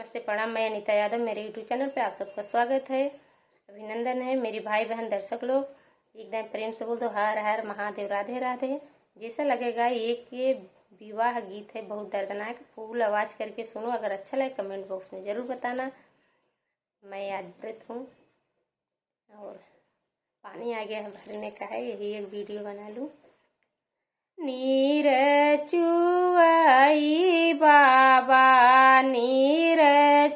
नमस्ते, प्रणाम। मैं अनीता यादव, मेरे यूट्यूब चैनल पे आप सबका स्वागत है, अभिनंदन है। मेरी भाई बहन दर्शक लोग एकदम प्रेम से बोल दो हर हर महादेव, राधे राधे। जैसा लगेगा एक ये विवाह गीत है, बहुत दर्दनाक, फुल आवाज़ करके सुनो। अगर अच्छा लगे कमेंट बॉक्स में ज़रूर बताना। मैं यादृत हूँ और पानी आ गया है, भरने का है, यही एक वीडियो बना लूँ। नीर चुआई बाबा नीर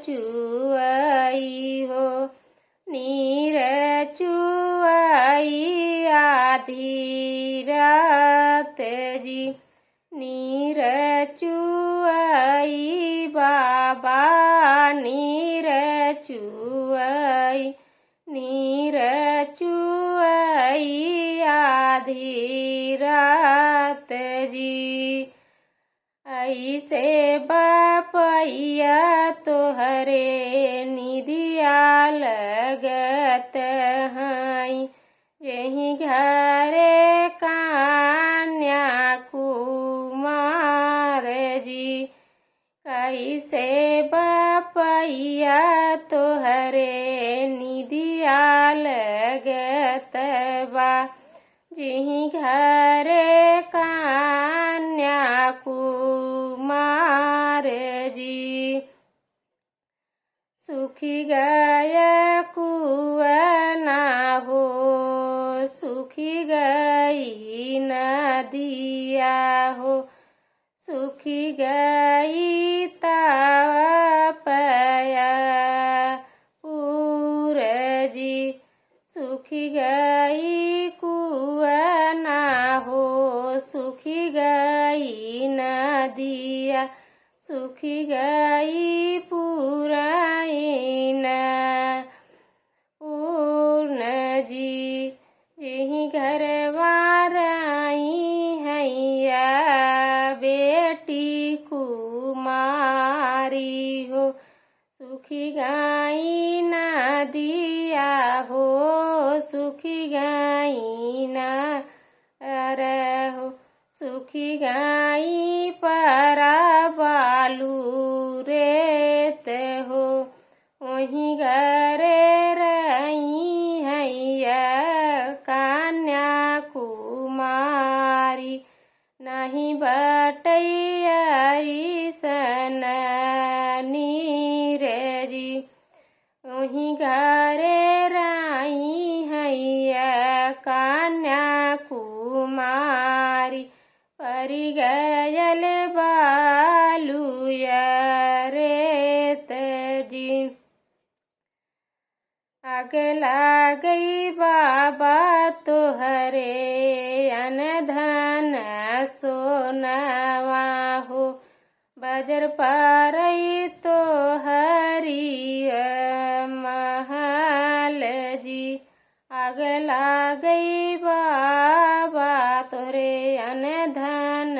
चुआई हो, नीर चुआई आधी रात जी, नीर चुआई बाबा नीर चुआई, नीर चुआई आधी रात जी। ऐसे बापैया तोहरे निदिया लगत हैं, यही घरे कन्या कुमार जी। कैसे बापैया तोहरे निदिया लगत बा, जिही घरे कन्या कुमार जी। सुखी गया कुआं ना हो, सुखी गई नदिया हो, सुखी गई तापया पूर जी। सुखी गई कुआं ना हो, सुखी गई नदिया, सुखी गई पुराना पूर्ण जी। यही घर वाराई हैया बेटी कुमारी हो, सुखी गाई नदिया हो, सुखी गाई ना रहो, सुखी गाई परा बालू रेत हो, वहीं घरे रही हैया कन्या कुमारी। नहीं बटैयारी सन नीर जी, वहीं घरे रही हैया कन्या कुमारी। परी गयल बालू रेत जी, आग लागई बाबा तोहरे अनधन सोनवा हो, बजर पारई तोहरी महल जी। आग लागई बाबा तोरे अनधन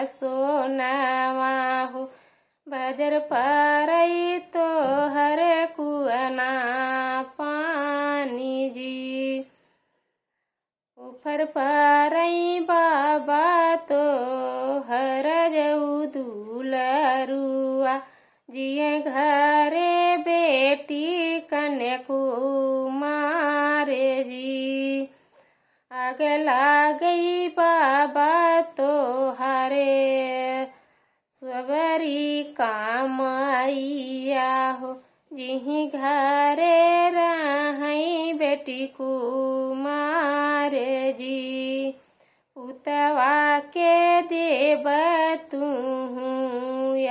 सोनवा हो, बजर पारई तोहर कुआना पानी जी। ऊपर पारई बाबा तो हर जऊ दुलरुआ, जिए घरे बेटी कन्या कुमार जी। आग लागई बाबा तो हरे सबरी कामैया हो, जिही घरे रही बेटी कुमार जी। पुतवा के देव तू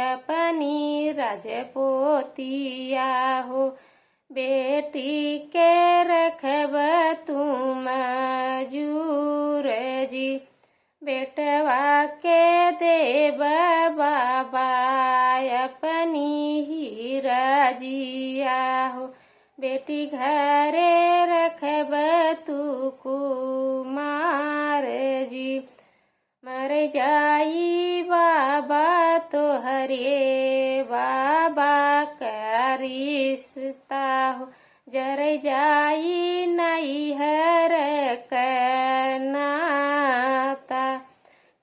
अपनी राजपोतिया हो, बेटी के रखब तुम जूर जी। बेटवा के देव बाबा अपनी ही राजिया हो, बेटी घरे रखब तू कुमार जी। मर जाई बाबा तोहरे बाबा का रिश्ता हो, जर जाई नैहर का नाता।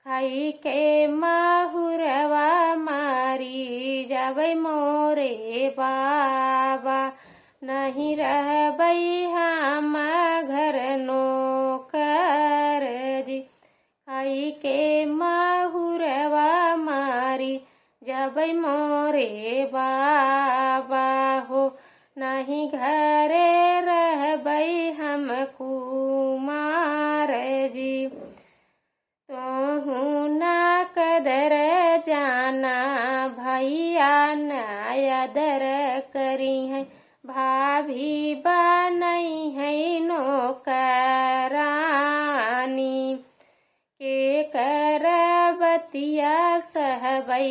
खाई के माहुरवा मारी जा जबै मोरे बाबा, नहीं रहबै हम घर नौकर जी। खाई के महुरवा मारी जबै मोरे बाबा हो, नहीं घरे रहबै हम कुमार जी। तोहू न कदर जाना भैया न आदर करी है, भाभी बनई है नौकरानी। के कर बतिया सहबै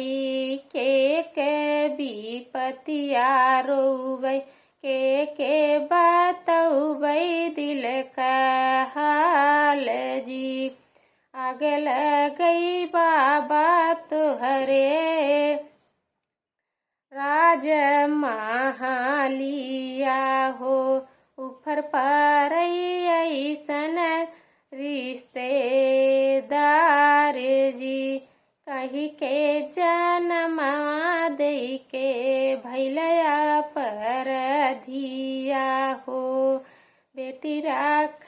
के विपतिया रोबै, के बतौबै दिल का हाल जी। आग लगई बाबा तोहरे राज महालिया हो, ऊपर परई ऐसन रिश्तेदार जी। कही के जन्मा दे के भैलया पर धिया हो, बेटी राख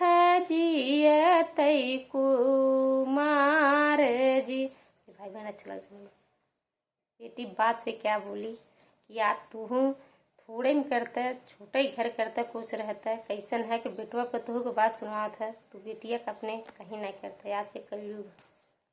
जियतै कुमार जी। भाई बहन अच्छा लगता है। बेटी बाप से क्या बोली कि यार तू थोड़े में करता, छोटा ही घर करता, कुछ रहता है, कैसन है कि बेटवा पतोहू के बात सुनवात है, तू बेटिया का अपने कहीं नहीं करता। आज से कलयुग